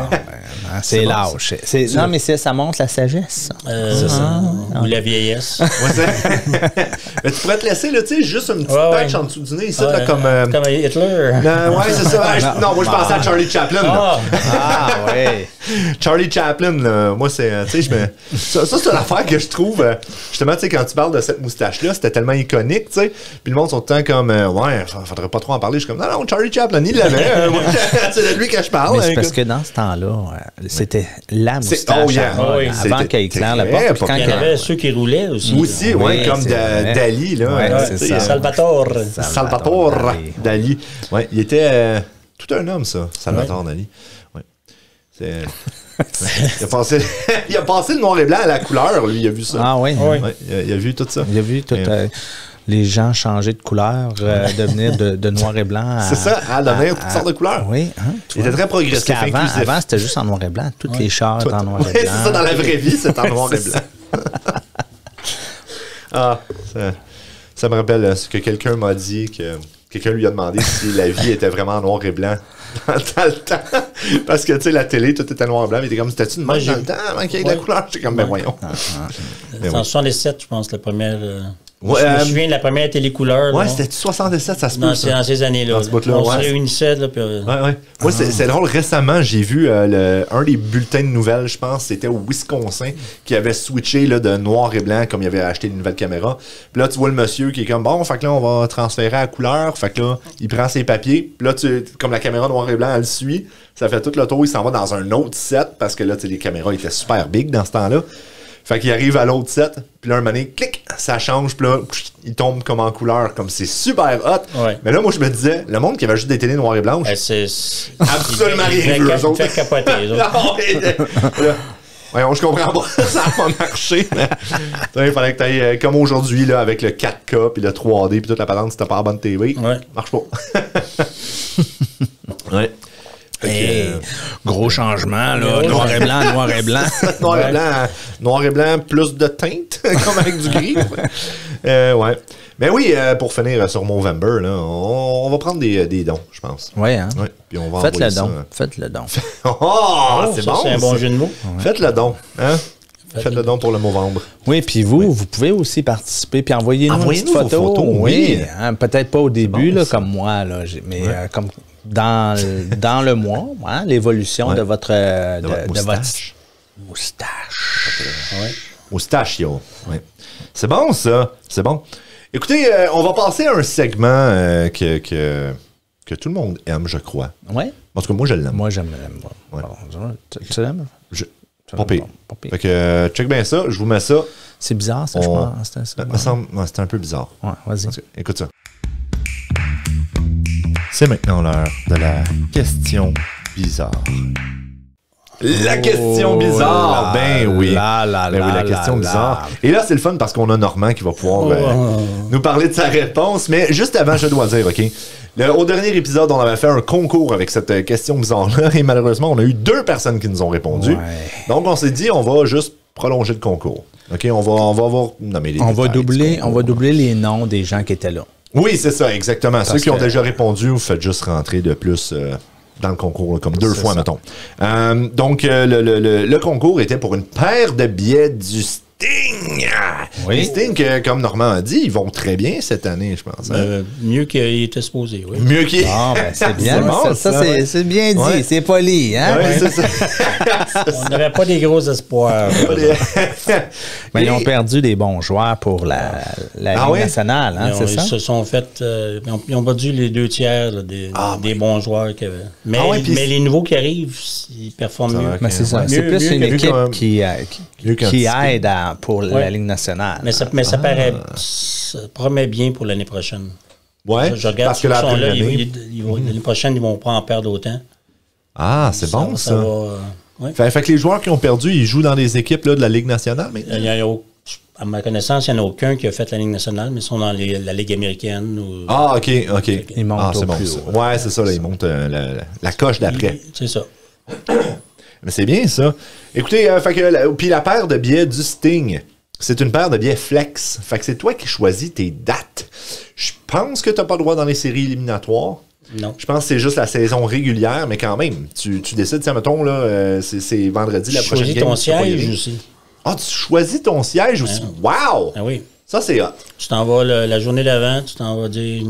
Ah, c'est lâche. Non, mais ça montre la sagesse. C'est ça. Ou la vieillesse. Ouais, mais tu pourrais te laisser, là, tu sais, juste une petite Ouais, patch ouais. en dessous du nez, ça, Ouais, là, comme... Comme Hitler. ouais, c'est ça. Non, moi, je pensais à Charlie Chaplin, là. Ah, Ah, ouais. Charlie Chaplin, là, moi, c'est... Tu sais, ça, c'est une affaire que je trouve... justement, tu sais, quand tu parles de cette moustache-là, c'était tellement iconique, tu sais. Puis le monde sont tout le temps comme... ouais, faudrait pas trop en parler. Je suis comme... Non, Charlie Chaplin, il l'avait. Moi, c'est de lui que je parle. Mais c'est écoute. parce que dans ce temps-là, c'était la C'est- moustache oh, yeah. avant, Oui. avant C'était qu'elle éclaire la très porte. Puis quand il y en avait ceux qui roulaient aussi. Aussi, Oui, ouais, comme c'est vrai. Dali, là. Ouais, tu c'est sais, ça. Salvatore. Salvatore Dali. Dali. Ouais, il était tout un homme, ça, Salvatore Dali. Ouais. C'est... il a passé le noir et blanc à la couleur, lui, il a vu ça. Ah oui. Oui. Ouais, il a vu tout ça. Il a vu tout, les gens changer de couleur, devenir de noir et blanc. C'est ça, à devenir toutes sortes de couleurs. Oui. Hein, tu Il vois. était très progressif, Parce qu'avant, inclusif. avant, c'était juste en noir et blanc. Toutes les chars étaient en noir Ouais, et c'est blanc. ça, dans la vraie vie, c'est en noir et C'est blanc. Ah, ça me rappelle ce que quelqu'un m'a dit, que quelqu'un lui a demandé si la vie était vraiment en noir et blanc dans le temps. Parce que, tu sais, la télé, tout était noir et blanc. Il était comme, c'était-tu une mode dans le temps avant qu'il y ait de la Ouais. couleur? J'étais comme, ben voyons. C'est en 67, je pense, la première Ouais, je me souviens de la première télécouleur. Ouais, là. c'était 67, ça se peut. C'est dans ces années-là. Dans ce bout-là, On ouais. se réunissait. Là, puis, Ouais. Moi, c'est drôle. Récemment, j'ai vu un des bulletins de nouvelles, je pense, c'était au Wisconsin, qui avait switché là, de noir et blanc, comme il avait acheté une nouvelle caméra. Puis là, tu vois le monsieur qui est comme, bon, fait que là, on va transférer à la couleur. Fait que là, il prend ses papiers. Puis là, comme la caméra noir et blanc, elle le suit. Ça fait tout le tour. Il s'en va dans un autre set, parce que là, les caméras étaient super big dans ce temps-là. Fait qu'il arrive à l'autre set, puis là, un moment donné, clic, ça change, puis là, il tombe comme en couleur, comme c'est super hot. Ouais. Mais là, moi, je me disais, le monde qui avait juste des télés noires et blanches, c'est absolument rien vu, eux autres. fait capoter, eux autres. Non, mais, voyons, je comprends pas, ça a pas marché. Il fallait que tu ailles, comme aujourd'hui, là, avec le 4K, puis le 3D, puis toute la patente, si t'as pas la bonne TV, Ouais. marche pas. Ouais. Hey, gros changement, là. Ouais. Noir et blanc, noir et blanc. Noir et blanc, plus de teinte, comme avec du gris. Ouais. Mais oui, pour finir sur Movember, là, on va prendre des dons, je pense. Oui, hein? Ouais, puis on va Faites le envoyer don. ça. Faites le don. Oh, c'est ça, bon. c'est un bon ça. jeu de mots. Faites le don. Hein? Faites le don pour le Movember. Oui, puis vous pouvez aussi participer, puis envoyez-nous une petite Envoyez-nous photo. vos photos, oui, oui. hein, peut-être pas au début, bon, là, ça. comme moi, là, mais comme dans le mois, hein, l'évolution Ouais. de votre moustache. moustache. Ouais. Mustachio. Ouais. C'est bon, ça. C'est bon. Écoutez, on va passer à un segment que tout le monde aime, je crois. Oui? En tout cas, moi, je l'aime. Moi, j'aime. Ouais. Bon, tu l'aimes? Pas pire. Pas pire. Fait que, check bien ça. Je vous mets ça. C'est bizarre, ça, je On- pense. Me semble, ouais, c'est un peu bizarre. Ouais, vas-y. En tout cas, écoute ça. C'est maintenant l'heure de la question bizarre. La question bizarre! Ben oui. La question bizarre. Et là, c'est le fun parce qu'on a Normand qui va pouvoir nous parler de sa réponse. Mais juste avant, je dois dire, OK? Au dernier épisode, on avait fait un concours avec cette question bizarre-là. Et malheureusement, on a eu 2 personnes qui nous ont répondu. Ouais. Donc, on s'est dit, on va juste prolonger le concours. OK? On va avoir nommé les On va détails du concours. doubler les noms des gens qui étaient là. Oui, c'est ça, exactement. Ceux qui ont que- déjà répondu, vous faites juste rentrer de plus dans le concours, là, comme 2 C'est fois, ça. mettons. Donc, le concours était pour une paire de billets du Sting. Oui. Les Sting, comme Normand a dit, ils vont très bien cette année, je pense. hein. Mieux qu'il était supposé, oui. Mieux qu'ils... Ah, ben c'est bien. C'est bon, ça, ouais. c'est bien dit. Ouais. C'est poli, hein? Ouais, c'est ça. On n'aurait pas des gros espoirs. Mais ils ont Et- perdu des bons joueurs pour la Ah Ligue oui? nationale, hein, c'est Ils ça? se sont fait. Ils ont perdu les 2 tiers là, des bons joueurs qu'il y avait. Mais, Ah ouais, puis mais les nouveaux qui arrivent, ils performent Ça mieux. va, Mais c'est ça. Mieux- C'est plus mieux une que- mieux équipe quand même. qui Mieux qu'anticipé. aide pour la Ouais. Ligue nationale. Mais ça promet bien pour l'année prochaine. Ouais, Je regarde parce que ceux la qui sont là, première année... l'année prochaine, ils vont pas en perdre autant. Ah, c'est bon, ça. Ouais. Fait que les joueurs qui ont perdu, ils jouent dans des équipes là, de la Ligue nationale maintenant? À ma connaissance, il n'y en a aucun qui a fait la Ligue nationale, mais ils sont dans la Ligue américaine. Ou, Ah, OK. Ils montent ah, au c'est bon, plus ça. haut. Ouais, c'est ça, là, ils montent la coche d'après. C'est ça. Mais c'est bien, ça. Écoutez, fait que, puis la paire de billets du Sting, c'est une paire de billets flex. Fait que c'est toi qui choisis tes dates. Je pense que tu n'as pas le droit dans les séries éliminatoires. Non. Je pense que c'est juste la saison régulière, mais quand même, tu décides, tiens, mettons, là, c'est vendredi la Tu prochaine choisis game. ton tu peux pas y siège aller. aussi. Ah, tu choisis ton siège aussi. Wow! Ah oui. Ça, c'est hot. Tu t'en vas la journée d'avant, tu t'en vas dire,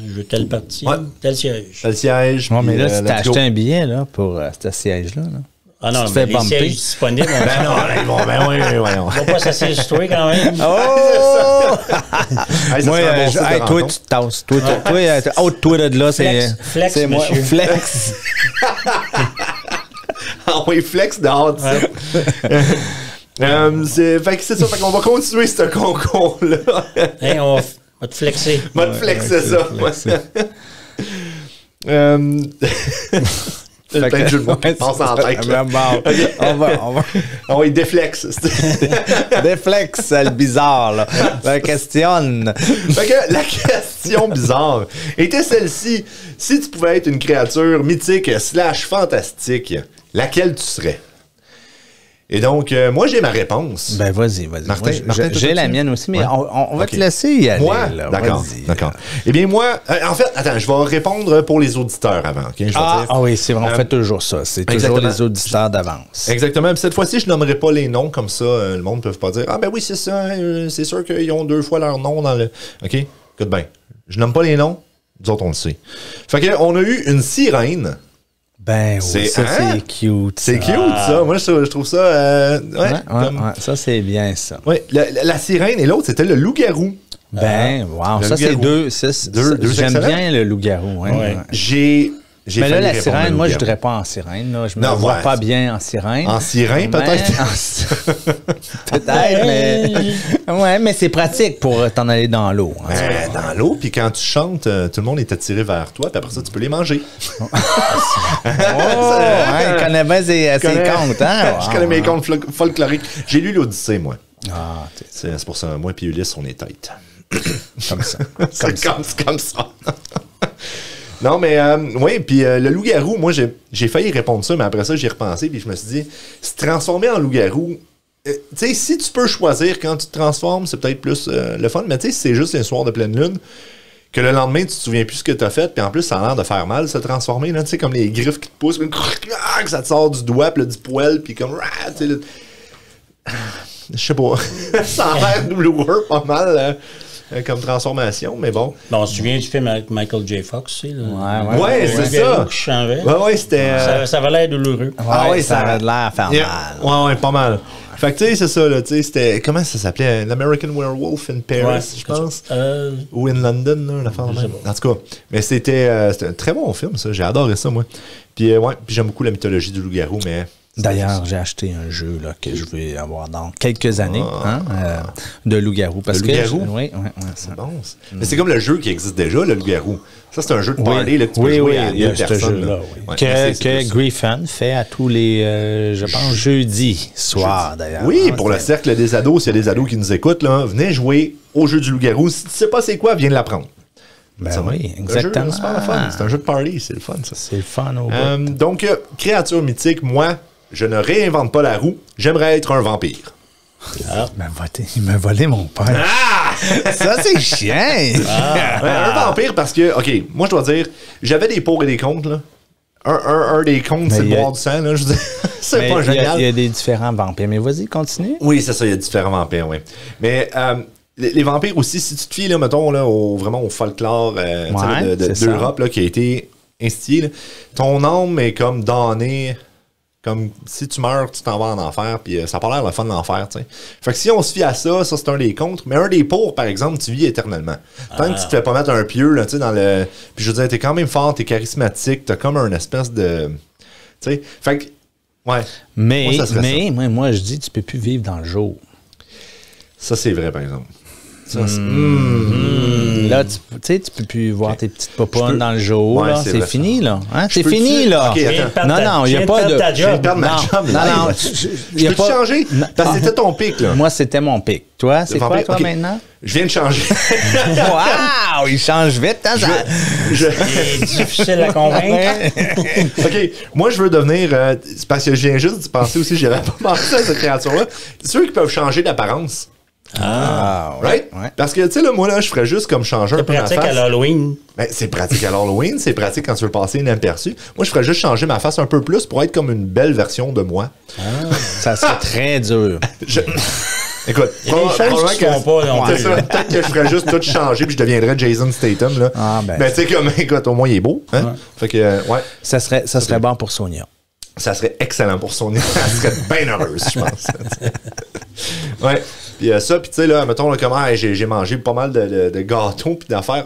je veux telle partie, Ouais. tel siège. T'as le siège. Non, mais puis, là, si t'as let's go. acheté un billet là, pour ce siège-là, là. Ah non, Tu te mais fais les bumper. sièges disponibles, on Ben non, là, ils vont, ben oui, voyons. va pas s'asseoir sur toi quand même. Oh! Hey, ça Moi, serait un bon site de hey, toi, rencontre. tu te tasses. Toi de là, c'est. Flex, c'est moi. monsieur. Flex. Ah oui, flex dehors, tu sais. Fait que c'est ça, fait qu'on va continuer ce concours-là. Hey, on va te flexer. On va te flexer ça. flexer. C'est peut-être le jeu de mots qui Ouais, passe c'est en ça. tête. là. Bon, on va. Ah oui, déflex. Des flex, le bizarre, là. La questionne. Fait que la question bizarre était celle-ci. Si tu pouvais être une créature mythique / fantastique, laquelle tu serais? Et donc, moi, j'ai ma réponse. Ben, vas-y. Martin, Moi, Martin, j'ai la mienne aussi, mais Ouais. on va Ok. te laisser y aller. Moi? Là. D'accord. Vas-y. D'accord. Eh bien, moi, en fait, attends, je vais répondre pour les auditeurs avant. OK? Je vais dire. Oui, c'est vrai, on fait toujours ça. C'est toujours exactement. les auditeurs d'avance. Exactement. Puis cette fois-ci, je nommerai pas les noms comme ça. Le monde ne peut pas dire ah ben oui, c'est ça. C'est sûr qu'ils ont 2 fois leur nom dans le. OK? Écoute bien. Je nomme pas les noms. Nous autres, on le sait. Fait que on a eu une sirène. Ben oui, ça, hein? c'est cute. C'est cute, ça. Moi, je trouve ça. Ouais, Ouais, ça, c'est bien, ça. ouais. La sirène et l'autre, c'était le loup-garou. Ben, wow. le Ça, c'est loup-garou. deux. Deux J'aime excellents. bien le loup-garou. Hein, Ouais. ouais. J'ai Mais là, failli la répondre sirène, moi, je loup-garou. dirais pas en sirène. Là. Je me Non, vois ouais. pas bien en sirène. En sirène, peut-être? Peut-être, mais... Ouais, mais c'est pratique pour t'en aller dans l'eau. En tout cas. Dans l'eau, puis quand tu chantes, tout le monde est attiré vers toi, puis après ça, tu peux les manger. Oh, ouais, il connaît bien ses comptes, hein? Je connais mes contes folkloriques. J'ai lu l'Odyssée, moi. Ah, C'est pour ça, moi et Ulysse, on est tête. comme ça. C'est comme ça. Non, mais oui, puis le loup-garou, moi, j'ai failli répondre ça, mais après ça, j'y ai repensé, puis je me suis dit, se transformer en loup-garou, tu sais, si tu peux choisir quand tu te transformes, c'est peut-être plus le fun, mais tu sais, si c'est juste un soir de pleine lune, que le lendemain, tu te souviens plus ce que tu as fait, puis en plus, ça a l'air de faire mal, se transformer, là, tu sais, comme les griffes qui te poussent, que ça te sort du doigt, puis là, du poil, puis comme, tu sais, là, je sais pas, ça a l'air douloureux, pas mal, comme transformation, mais bon. Bon, on se souvient du film avec Michael J. Fox, tu sais. Là. Ouais, Le c'est loup-garou ça. qui changeait. Ouais, c'était... Ça avait l'air douloureux. Ah ouais, ça ça- a l'air à faire mal. Ouais, pas mal. Fait que tu sais, c'est ça, là, tu sais, c'était... Comment ça s'appelait? L'American Werewolf in Paris, Ouais, je pense? Euh, Ou in London, là, une affaire de même. En tout cas, mais c'était un très bon film, ça. J'ai adoré ça, moi. Puis, ouais, puis j'aime beaucoup la mythologie du loup-garou, mais... D'ailleurs, j'ai acheté un jeu là, que je vais avoir dans quelques années de loup-garou. Parce Le loup-garou? Oui, ça. C'est bon. Ça. Mais c'est comme le jeu qui existe déjà, le loup-garou. Ça, c'est un jeu de party, Oui, là, que tu peux jouer à il y a deux ce personnes. jeu-là, là. oui. Ouais, mais c'est que plus ça. Griffin fait à tous les, je pense, jeudi soir, d'ailleurs. Oui, Ah, pour le c'est- cercle des ados, s'il y a des ados qui nous écoutent, là, venez jouer au jeu du loup-garou. Si tu sais pas c'est quoi, viens l'apprendre. Ben Ça va. oui, C'est un exactement. jeu, c'est super le fun. C'est un jeu de party, c'est le fun, ça. C'est le fun au bout. Donc, créature mythique, moi, je ne réinvente pas la roue. J'aimerais être un vampire. Il m'a volé mon père. Ça, c'est chiant. Ouais, un vampire parce que, OK, moi, je dois dire, j'avais des pour et des contre, là. Un des contre, c'est il y de a- boire du sang, là. Je veux dire, c'est Mais pas il y a- génial. Il y a des différents vampires. Mais vas-y, continue. Oui, c'est ça, il y a différents vampires, oui. Mais les vampires aussi, si tu te fies, là, mettons, là, vraiment au folklore tu sais, c'est d'Europe, là, qui a été institué, là, ton âme est comme damnée, comme si tu meurs, tu t'en vas en enfer, puis ça a pas l'air le fun de l'enfer, tu sais. Fait que si on se fie à ça, ça c'est un des contre, mais un des pour, par exemple, tu vis éternellement. Tant que tu te fais pas mettre un pieu, là, tu sais, dans le... Puis je veux dire, t'es quand même fort, t'es charismatique, t'as comme un espèce de... Tu sais, fait que... Ouais. Mais, Moi, ça serait moi, je dis, tu peux plus vivre dans le jour. Ça, c'est vrai, par exemple. Ça, Là, tu sais, tu peux plus voir tes petites popones Je peux- dans le jour. Ouais, là. c'est C'est vrai, fini, là. Hein? C'est peux-tu- fini, là. Ok, attends. Non, il n'y a Tu pas viens de de... perdre ta Je viens de job. perdre ma Non, job. non, live. non. Je peux-tu changer? Parce que c'était ton pic, là. Moi, c'était mon pic. Toi, c'est quoi, Vampire, toi, ok. maintenant? Je viens de changer. Wow! Il change vite, hein? ça- C'est difficile à convaincre. OK. Moi, je veux devenir... c'est parce que je viens juste de penser aussi, j'avais pas pensé à cette créature-là. Ceux qui peuvent changer d'apparence. Ah, ouais. Right? Ouais. Parce que, tu sais, là, moi, là, je ferais juste comme changer un C'est peu ma pratique face. à l'Halloween. Ben, c'est pratique à l'Halloween, c'est pratique quand tu veux passer inaperçu. Moi, je ferais juste changer ma face un peu plus pour être comme une belle version de moi. Ça serait très dur. Écoute, Il y a des choses qui se font pas non c'est plus. ça, peut-être que je ferais juste tout changer puis je deviendrais Jason Statham, là. Ah, ben. Ben, tu sais, comme, écoute, au moins, il est beau. Hein? Fait que, ouais, Ça serait bon pour Sonia. ça serait excellent pour Sonia. Elle serait bien heureuse, je pense. Ouais. Puis ça, puis tu sais, là, mettons, là, comment j'ai mangé pas mal de gâteaux puis d'affaires.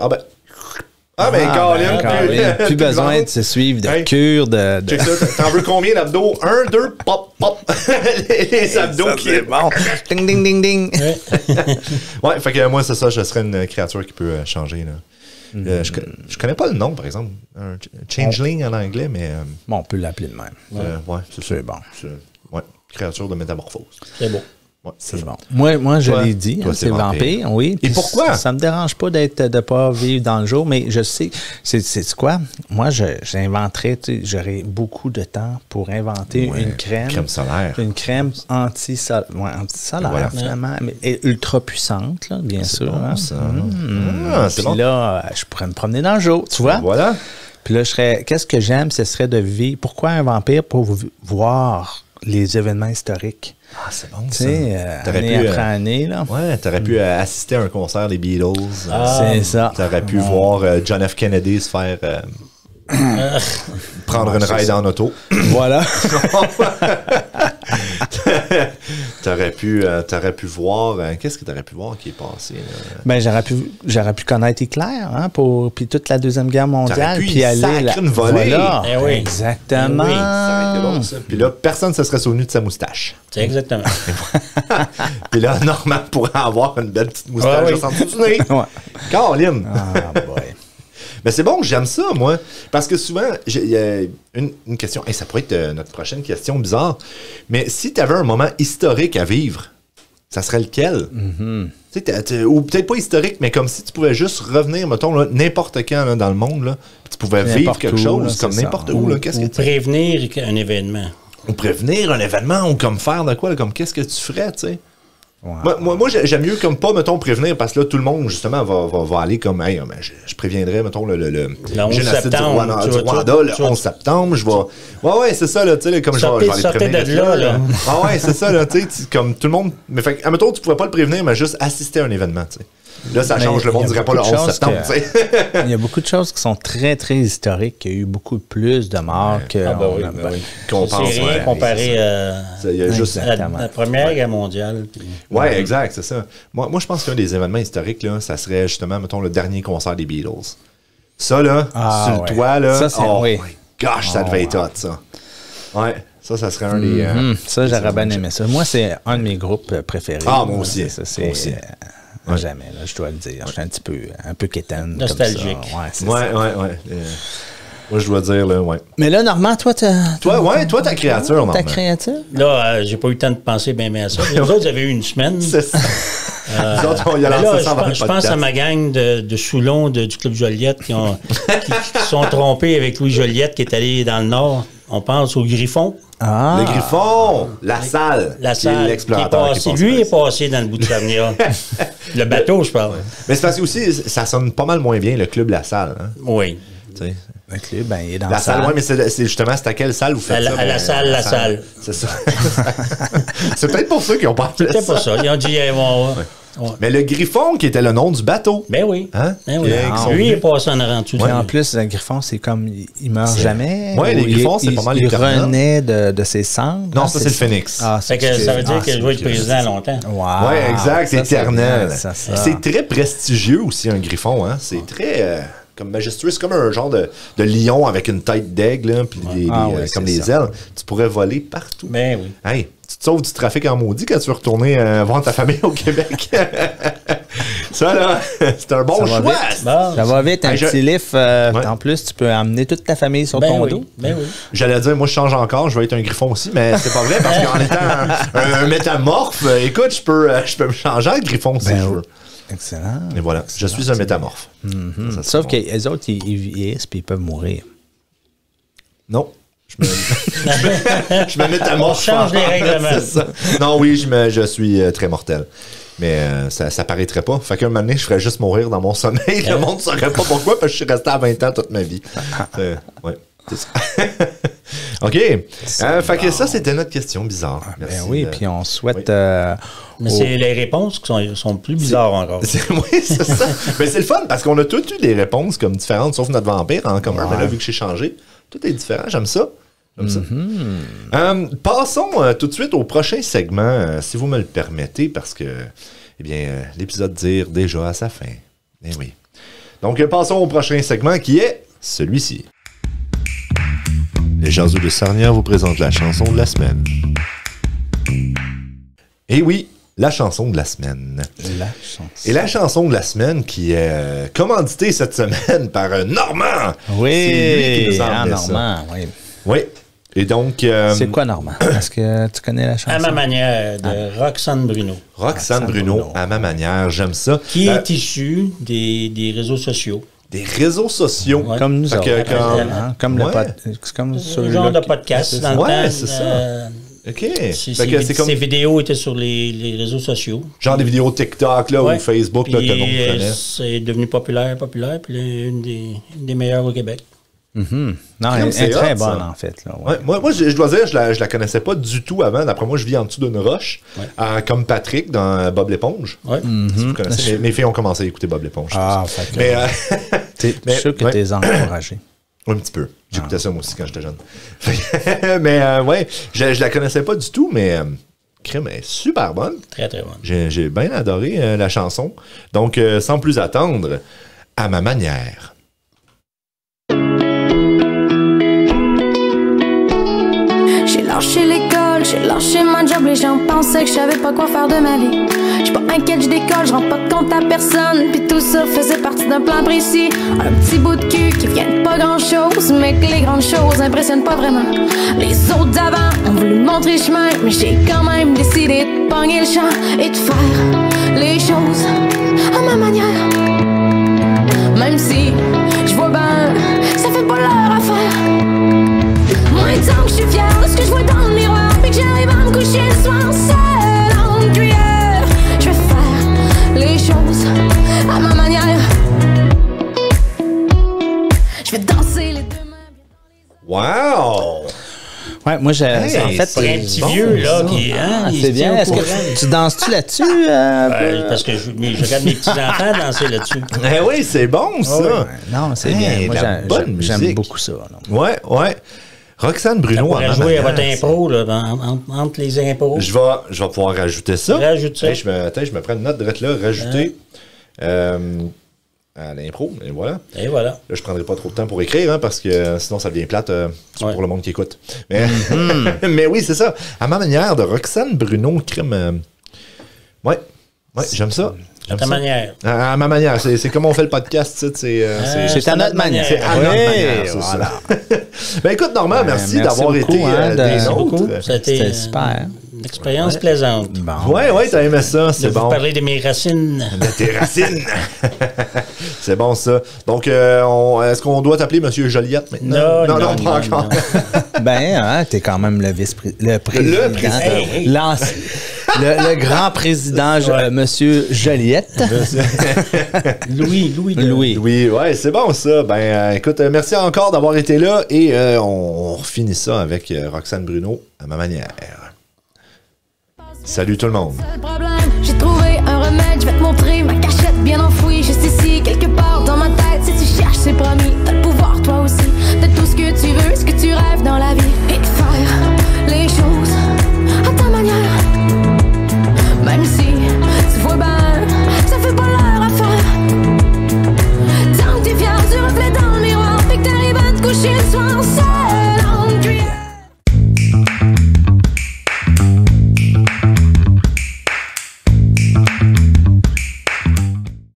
Ah, ben, Colin, Colin, plus besoin de se suivre de Hey. cure de... Check ça, t'en veux combien d'abdos? 1, 2, pop, pop. Les abdos Ça, qui... c'est bon. Ding, ding, ding, ding. Ouais, fait que moi, c'est ça, je serais une créature qui peut changer, là. Je connais pas le nom, par exemple. Un changeling en anglais, mais... Bon, on peut l'appeler de même. ouais, c'est ça. C'est bon. Ouais, créature de métamorphose. C'est beau. Ouais, C'est bon. Moi je Toi- l'ai dit, toi, hein, c'est c'est vampire. vampire, oui. Et Puis pourquoi? Ça me dérange pas de ne pas vivre dans le jour, mais je sais, c'est quoi? Moi, j'inventerais, tu sais, j'aurais beaucoup de temps pour inventer Ouais, une crème. crème solaire. Une crème anti-solaire, Voilà. finalement, mais ultra puissante, là, bien sûr. bon, hein. ça. Ah, c'est Puis bon. là, je pourrais me promener dans le jour, tu vois? Voilà. Puis là, qu'est-ce que j'aime, ce serait de vivre. Pourquoi un vampire? Pour voir les événements historiques. Ah, c'est bon, Tu ça. sais, T'aurais année pu, après année, là. Ouais, t'aurais pu assister à un concert des Beatles. C'est ça. T'aurais pu voir John F. Kennedy se faire prendre une ride en auto. Voilà. T'aurais pu voir... qu'est-ce que t'aurais pu voir qui est passé? Là? Ben, j'aurais pu connaître Hitler, hein, puis toute la Deuxième Guerre mondiale, T'aurais pu puis y aller... sacrer une volée. Voilà. Eh oui. Exactement. Eh oui, Ça aurait été bon, ça. Puis là, personne ne se serait souvenu de sa moustache. C'est exactement. Puis là, Normand pourrait avoir une belle petite moustache Ouais, oui. juste en dessous du nez. Ouais. Caroline! Ah, boy. Mais c'est bon, j'aime ça, moi. Parce que souvent, il y a une question. Hey, ça pourrait être notre prochaine question bizarre. Mais si tu avais un moment historique à vivre, ça serait lequel? Tu sais, ou peut-être pas historique, mais comme si tu pouvais juste revenir, mettons, là, n'importe quand là, dans le monde, là, puis tu pouvais vivre N'importe quelque où, chose, là, comme c'est n'importe ça. où. Là, qu'est-ce que Ou tu prévenir un événement. Ou prévenir un événement, ou comme faire de quoi, là, comme qu'est-ce que tu ferais, tu sais? Wow. Moi, j'aime mieux comme pas, mettons, prévenir, parce que là, tout le monde, justement, va aller comme, hey, ben, je préviendrais, mettons, le 11 génocide du septembre, Rwanda, tu du vas- Rwanda, le tu vas- 11 septembre, je vais... Ouais, c'est ça, là, tu sais, comme je vais les Sortez prévenir. de là. Ah ouais, c'est ça, là, tu sais, comme tout le monde... Mais fait que, admettons, tu pourrais pas le prévenir, mais juste assister à un événement, tu sais. Là, ça Mais change, le monde il y a dirait pas le beaucoup de 11 choses septembre, que- tu sais. Il y a beaucoup de choses qui sont très, très historiques. Il y a eu beaucoup plus de morts que... Ah, ben oui, on a- ben oui. Qu'on C'est pense, rien ouais, comparé à Il y a juste... Exactement. la Première Guerre mondiale. puis- Ouais, exact, c'est ça. Moi, je pense qu'un des événements historiques, là, ça serait justement, mettons, le dernier concert des Beatles. Ça, là, Ah, sur le ouais. toit, là, Ça, c'est- oh oui. my gosh, ça devait être hot, ça. Ouais, ça serait un des... Ça, des j'aurais bien événements. aimé ça. Moi, c'est un de mes groupes préférés. Ah, moi aussi. Ça, c'est... Moi aussi. Jamais, là, je dois le dire. Je suis un peu quétaine. Nostalgique. Comme ça. Ouais, c'est Ouais, ça. ouais. Moi, je dois dire, là, ouais. Mais là, Normand, toi, Toi, ta créature, Normand. Ta créature? Là, j'ai pas eu le temps de penser bien à ça. Vous autres, vous avez eu une semaine. C'est ça. Nous autres, on y a Mais lancé là, ça avant le je pense podcast. à ma gang de Soulon du Club Joliette qui se sont trompés avec Louis Joliette qui est allé dans le Nord. On pense au Griffon. Ah! Le Griffon, la salle, La qui est salle. l'explorateur qui est passé Lui est par passé dans le bout de Savenir. Le bateau, je parle. Mais c'est parce que aussi, ça sonne pas mal moins bien, le club La Salle. Hein, Oui. tu sais. Le club, ben, il est dans La salle, ouais, mais c'est justement, c'est à quelle salle vous faites À la- ça? à la Ben, salle, la salle. C'est ça. C'est peut-être pour ça qu'ils ont pas C'était pas ça. Ils ont dit, ouais. Mais le Griffon, qui était le nom du bateau. Ben oui. Hein? Ben oui. Ils sont Lui, il venus. est passé en rang dessous. Et en plus, le griffon, c'est comme, il meurt jamais. Ouais, les ou griffons, c'est il- pas mal Il éternel. renaît de ses cendres. Non, hein, ça, c'est le phénix. Ah, Fait que ça veut dire ah, que je vais être c'est- président longtemps. Wow. Ouais, exact, c'est Ça, éternel. bien, ça. C'est très prestigieux aussi, un griffon. Hein? C'est très comme majestueux. C'est comme un genre de lion avec une tête d'aigle, là, puis Ah ouais, comme c'est des ça. ailes. Tu pourrais voler partout. Ben oui. Hey, tu te sauves du trafic en maudit quand tu veux retourner voir ta famille au Québec. Ça, là, c'est un bon Ça va choix. vite. Bon. Ça va vite, un Hey, petit lift. Ouais. En plus, tu peux amener toute ta famille sur ton Ben dos. oui. Ben oui. J'allais dire, moi, je change encore, je vais être un griffon aussi, mais c'est pas vrai, parce qu'en étant un métamorphe, écoute, je peux me changer en griffon si Ben je oui. veux. Excellent. Et voilà, je suis un métamorphe. Ça, c'est Sauf bon. que les autres, ils vieillissent puis ils peuvent mourir. Non. Je me métamorphe. On change les règlements. C'est ça. Non, oui, je suis très mortel. Mais ça paraîtrait pas. Fait qu'un moment donné, je ferais juste mourir dans mon sommeil. Le monde ne saurait pas pourquoi, parce que je suis resté à 20 ans toute ma vie. Ouais, c'est ça. OK. Fait que ça, c'était notre question bizarre. Merci. Ben oui, puis on souhaite... Mais c'est les réponses qui sont plus bizarres encore. Oui, c'est ça. Mais c'est le fun, parce qu'on a tous eu des réponses comme différentes, sauf notre vampire en commun. Mais là, vu que j'ai changé, tout est différent. J'aime ça. Passons tout de suite au prochain segment, si vous me le permettez, parce que, eh bien, l'épisode tire déjà à sa fin. Eh oui. Donc, passons au prochain segment qui est celui-ci. Les jaseux de Sarnière vous présentent la chanson de la semaine. Eh oui, la chanson de la semaine. La chanson. Et la chanson de la semaine qui est commanditée cette semaine par Normand. Oui, C'est lui qui nous a emmené ça. Normand, oui. Oui. Et donc... C'est quoi, Normand? Est-ce que tu connais la chanson? À ma manière, de Roxane Bruno. Roxane Bruno, à ma manière, j'aime ça. Qui est issue des réseaux sociaux. Des réseaux sociaux. Ouais. Comme nous Fait autres. que Comme le Ouais. c'est comme Un celui-là genre de qui- podcast. Dans Ouais, le temps, c'est ça. OK. Fait Ces que c'est comme ces vidéos étaient sur les réseaux sociaux. genre des vidéos TikTok là, Ouais. ou Facebook là, que le monde Puis, connaît. c'est devenu populaire, puis une des meilleures au Québec. Mhm. Non, Crème, elle est c'est très hot, bonne, ça. en fait. Là, ouais. Ouais, moi, je dois dire, je la connaissais pas du tout avant. D'après moi, je vis en dessous d'une roche, comme Patrick dans Bob l'éponge. Ouais. Si vous connaissez. Mes filles ont commencé à écouter Bob l'éponge. Ah, fait que- Mais Je mais- suis sûr que ouais. t'es encouragé. un petit peu. J'écoutais ça moi aussi quand j'étais jeune. Mais ouais, je la connaissais pas du tout, mais crème est super bonne. Très, très bonne. J'ai bien adoré la chanson. Donc, sans plus attendre, à ma manière. J'ai lâché l'école, j'ai lâché ma job. Les gens pensaient que je savais pas quoi faire de ma vie. J'suis pas inquiète, j'décolle, j'rends pas compte à personne. Puis tout ça faisait partie d'un plan précis. Un petit bout de cul qui vient de pas grand chose, mais que les grandes choses impressionnent pas vraiment. Les autres d'avant ont voulu montrer chemin, mais j'ai quand même décidé de pogner le champ et de faire les choses à ma manière. Même si je vois ben, ça fait pas leur affaire. Moi, tant que je suis fière de ce que je vois dans le miroir, puis que j'arrive à me coucher le soir seule en cuillère, je vais faire les choses à ma manière. Je vais danser les deux mains. Wow! Ouais, moi, j'ai. Hey, en fait, c'est Pour un petit bon, vieux, là, ça. qui. Hein, il c'est se tient bien. au Est-ce courant. que tu danses-tu là-dessus? Un peu? Parce que je regarde mes petits-enfants danser là-dessus. Eh oui, c'est bon, ça. Ouais. Non, c'est Hey, bien. Moi, la bonne j'aime musique. beaucoup ça. là. Ouais, ouais. Roxane On Bruno, à pourrait ma jouer à manière, votre impro, là, entre les impros. Je vais pouvoir rajouter ça. Rajoute ça. Hey, je me prends une note de là, rajouter à l'impro, et voilà. Et voilà. Là, je prendrai pas trop de temps pour écrire, hein, parce que sinon ça devient plate Ouais. pour le monde qui écoute. Mais, mais oui, c'est ça. À ma manière, de Roxane Bruno, crime. Ouais, j'aime ça. À J'aime ta ça. manière. À ma manière. C'est comme on fait le podcast, tu sais, C'est à notre manière. c'est à notre Oui, manière, c'est voilà. ça. Ben écoute, Normand, merci d'avoir beaucoup, été hein, des merci nôtres. beaucoup. C'était C'était super. une expérience plaisante. Bon. Ouais, t'as aimé ça, De c'est vous bon. parler de mes racines. De tes racines. C'est bon, ça. Donc, est-ce qu'on doit t'appeler Monsieur Joliette maintenant? Non, pas encore. Ben, hein, t'es quand même le président. président, oui. Le grand président, Monsieur Joliette. Louis. Louis. Oui, ouais, c'est bon, ça. Ben, écoute, merci encore d'avoir été là et on finit ça avec Roxane Bruno à ma manière. Salut tout le monde. Seul problème, j'ai trouvé un remède, je vais te montrer ma cachette bien enfouie, juste ici, quelque part dans ma tête. Si tu cherches, c'est promis, t'as le pouvoir toi aussi, de tout ce que tu veux, ce que tu rêves dans la vie, et de faire les choses à ta manière. Même si tu vois ben, ça fait pas leur affaire. Tant que t'es fier du reflet dans le miroir, puis que t'arrives à te coucher le soir